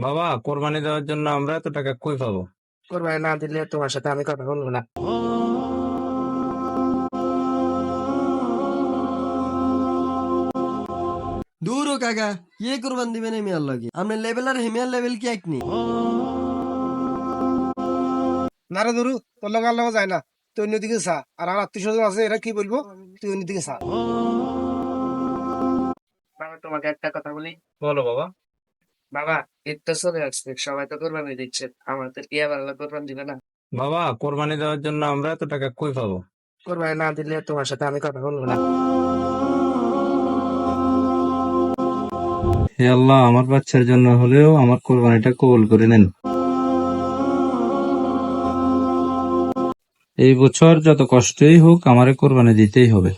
বাবা, কোরবানি দেওয়ার জন্য আমরা এত টাকা কই পাবো? কোরবানি না দিলে তোমার সাথে আমি কথা বলবো না। দূর ও কাকা কি কোরবান দিবেন মিয়ার লাগে আপনার লেভেল আর হেমিয়ার লেভেল কি এক নি না রে ধরু, তোর লগে আর যায় না। তুই অন্যদিকে চা, আর আমার আত্মীয় স্বজন আছে, এরা কি বলবো? তুই অন্যদিকে চা। বাবা, তোমাকে একটা কথা বলি। বলো বাবা। বাবা, ঈদ তো চলে আসছে, সবাই তো কোরবানি দিচ্ছে, আমাদের কি আবার আল্লাহ কোরবানি দিবে না? বাবা, কোরবানি দেওয়ার জন্য আমরা এত টাকা কই পাবো? কোরবানি না দিলে তোমার সাথে আমি কথা বলবো না। হে আল্লাহ, আমার বাচ্চার জন্য হলেও আমার কোরবানিটা কবুল করে নেন। এই বছর যত কষ্টই হোক আমারে কোরবানি দিতেই হবে।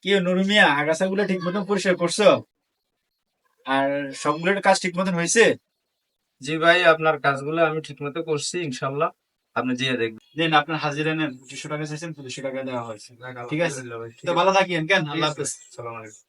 কি নুরু মিয়া, আগাছাগুলো ঠিক মতন পরিষ্কার করছো? আর সবগুলোর কাজ ঠিক মতন হয়েছে? জি ভাই, আপনার কাজগুলো আমি ঠিক মতো করছি, ইনশাল্লাহ। আপনি জিয়া দেখবেন। দেন আপনার হাজিরা নেন, 2500 টাকা চাইছেন, 2500 টাকা দেওয়া হয়েছে। ঠিক আছে, তো ভালো থাকিয়েন, কেন? আল্লাহ হাফেজ। সালাম আলাইকুম।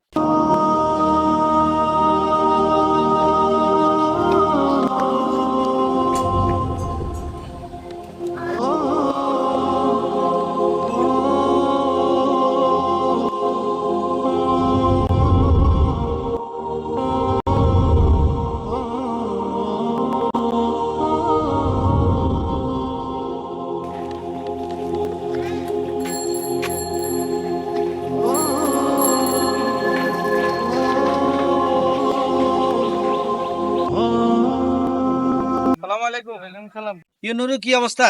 সালাম আলাইকুম। ওয়ালাইকুম সালাম। কি নুরু, কি অবস্থা?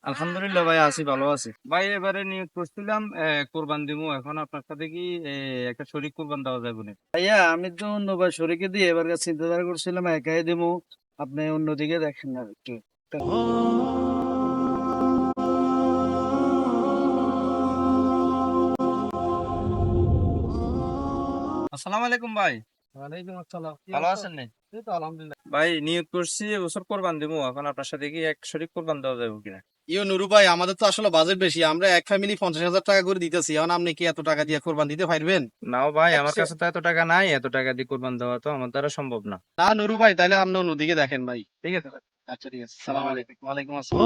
আলহামদুলিল্লাহ ভাই, আছি, ভালো আছি ভাই। এবারে নিয়োগ করছিলাম কোরবান দিমু, এখন আপনার সাথে কি একটা শরীক কোরবান দেওয়া যাবে না? ভাইয়া, আমি তো অন্য ভাই শরীকে দিয়ে এবার চিন্তাধারা করছিলাম একাই দেবো, আপনি অন্যদিকে দেখেন না একটু। আসসালামু আলাইকুম ভাই। ওয়ালাইকুম আসসালাম। ভালো আছেন নি? এই তো আলহামদুলিল্লাহ। ভাই, নিয়োগ করছি এবছর কোরবান দিমু, এখন আপনার সাথে কি এক শরীক কোরবান দেওয়া যাবে কিনা? নুরু ভাই, আমাদের তো আসলে বাজেট বেশি, আমরা এক ফ্যামিলি 50,000 টাকা করে দিতেছি। এখন আপনি কি এত টাকা দিয়ে কোরবান দিতে পারবেন? নাও ভাই, আমার কাছে তো এত টাকা নাই, এত টাকা দিয়ে কোরবান দেওয়া তো আমার দ্বারা সম্ভব না। না নুরু ভাই, তাহলে আপনি অন্যদিকে দেখেন ভাই। ঠিক আছে ভাই। আচ্ছা ঠিক আছে, সালাম আলাইকুম। ওয়ালাইকুম আসসালাম।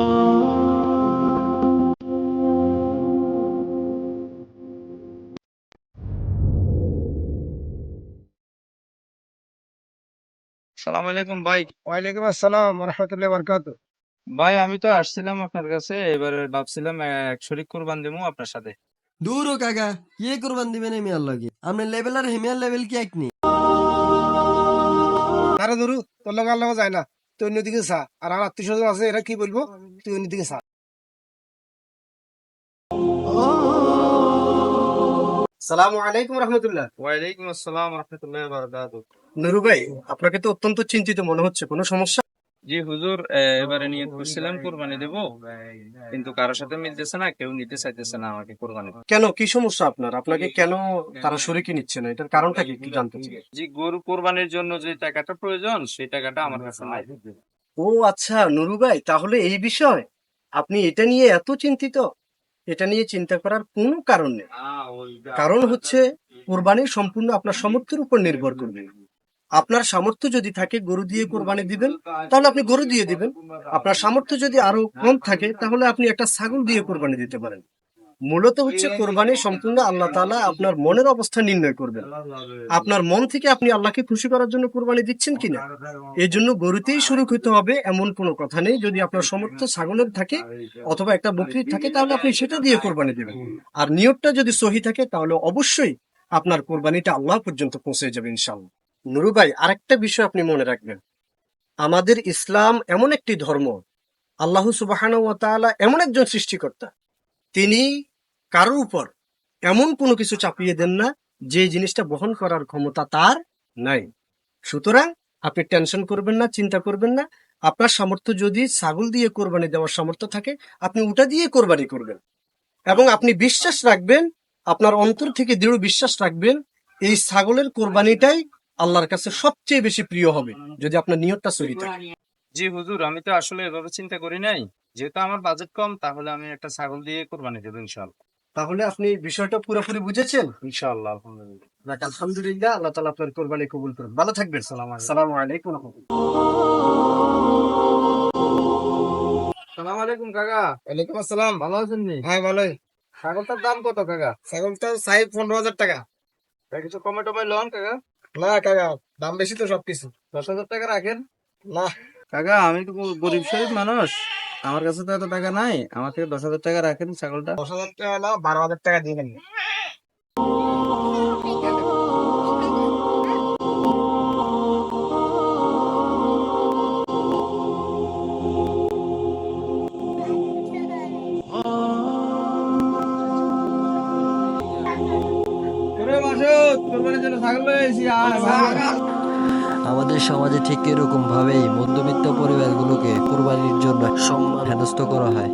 আসসালামু আলাইকুম ভাই। ওয়ালাইকুম আসসালাম রহমতুল্লাহ বরকাত। ভাই, আমি তো আসছিলাম আপনার কাছে, এবারে ভাবছিলাম এক শরীক কোরবান দিমু আপনার সাথে। দূর ও কাকা কি কোরবান দিবেন মিয়ার লাগে আপনার লেভেল আর হেমিয়ার লেভেল কি এক নি না রে ধরু, তোর লগে আর যায় না। তুই অন্যদিকে চা, আর আমার আত্মীয় স্বজন আছে, এরা কি বলবো? তুই অন্যদিকে চা। সালামু আলাইকুম রহমতুল্লাহ। ওয়ালাইকুম আসসালাম রাহমাতুল্লাহি ওয়া বারাকাতুহু। নুরু ভাই, আপনাকে তো অত্যন্ত চিন্তিত মনে হচ্ছে, কোনো সমস্যা? জি হুজুর, এবারে নিয়োগ করছিলাম কোরবানি দেব, কিন্তু কারোর সাথে মিলতেছে না, কেউ নিতে চাইতেছে না আমাকে কোরবানি। কেন, কি সমস্যা আপনার? আপনাকে কেন তারা শরীকে নিচ্ছে না? এটার কারণটা কি, একটু জানতে চাই। জি, গরু কোরবানির জন্য যে টাকাটা প্রয়োজন সেই টাকাটা আমার কাছে নাই। ও আচ্ছা নুরু ভাই, তাহলে এই বিষয় আপনি এটা নিয়ে এত চিন্তিত। এটা নিয়ে চিন্তা করার কোনো কারণ নেই। কারণ হচ্ছে, কোরবানি সম্পূর্ণ আপনার সামর্থ্যের উপর নির্ভর করবে। আপনার সামর্থ্য যদি থাকে গরু দিয়ে কোরবানি দিবেন, তাহলে আপনি গরু দিয়ে দিবেন। আপনার সামর্থ্য যদি আরো কম থাকে, তাহলে আপনি একটা ছাগল দিয়ে কোরবানি দিতে পারেন। মূলত হচ্ছে, কোরবানি সম্পূর্ণ আল্লাহ তাআলা আপনার মনের অবস্থা নির্ণয় করবেন। আপনার মন থেকে আপনি আল্লাহকে খুশি করার জন্য কোরবানি দিচ্ছেন কিনা। এই জন্য গরুতেই শুরু হতে হবে এমন কোনো কথা নেই। যদি আপনার সামর্থ্য ছাগলের থাকে অথবা একটা বকরির থাকে, তাহলে আপনি সেটা দিয়ে কোরবানি দেবেন। আর নিয়তটা যদি সহি থাকে, তাহলে অবশ্যই আপনার কোরবানিটা আল্লাহ পর্যন্ত পৌঁছে যাবে ইনশাআল্লাহ। নুরু ভাই, আরেকটা বিষয় আপনি মনে রাখবেন। আমাদের ইসলাম এমন একটি ধর্ম, আল্লাহ সুবহানাহু ওয়া তাআলা এমন একজন সৃষ্টিকর্তা, তিনি কারোর উপর এমন কোনো কিছু চাপিয়ে দেন না যে জিনিসটা বহন করার ক্ষমতা তার নাই। সুতরাং আপনি টেনশন করবেন না, চিন্তা করবেন না। আপনার সামর্থ্য যদি ছাগল দিয়ে কোরবানি দেওয়ার সামর্থ্য থাকে, আপনি ওটা দিয়ে কোরবানি করবেন। এবং আপনি বিশ্বাস রাখবেন, আপনার অন্তর থেকে দৃঢ় বিশ্বাস রাখবেন, এই ছাগলের কোরবানিটাই আল্লাহর কাছে সবচেয়ে বেশি প্রিয় হবে, যদি আপনার নিয়তটা সহি থাকে। জি হুজুর, আমি তো আসলে এভাবে চিন্তা করি নাই। যেহেতু আমার বাজেট কম, তাহলে আমি একটা ছাগল দিয়ে কোরবানি দেবো ইনশাআল্লাহ। তাহলে আপনি বিষয়টা পুরোপুরি বুঝেছেন? ইনশাআল্লাহ, আলহামদুলিল্লাহ। যাক, আলহামদুলিল্লাহ, আল্লাহ তাআলা আপনার কোরবানি কবুল করুন। ভালো থাকবেন। আসসালামু আলাইকুম ওয়া রাহমাতুল্লাহ। সালাম আলাইকুম কাকা। ওয়ালাইকুম আসসালাম। ভালো আছেন নি? হ্যাঁ ভালোই। ছাগলটার দাম কত কাকা? ছাগলটা চাই 15,000 টাকা। কিছু কমে টমে লন কাকা। না কাকা, দাম বেশি তো সবকিছু। 10,000 টাকা রাখেন। না কাকা, আমি তো গরিব শরীফ মানুষ, আমার কাছে তো এত টাকা নাই। আমার থেকে 10,000 টাকা রাখেন ছাগলটা। 10,000 টাকা না, 12,000 টাকা দিয়ে নেন। আমাদের সমাজে ঠিক এরকম ভাবেই মধ্যবিত্ত পরিবারগুলোকে কোরবানির জন্য সম্মান হেনস্থ করা হয়।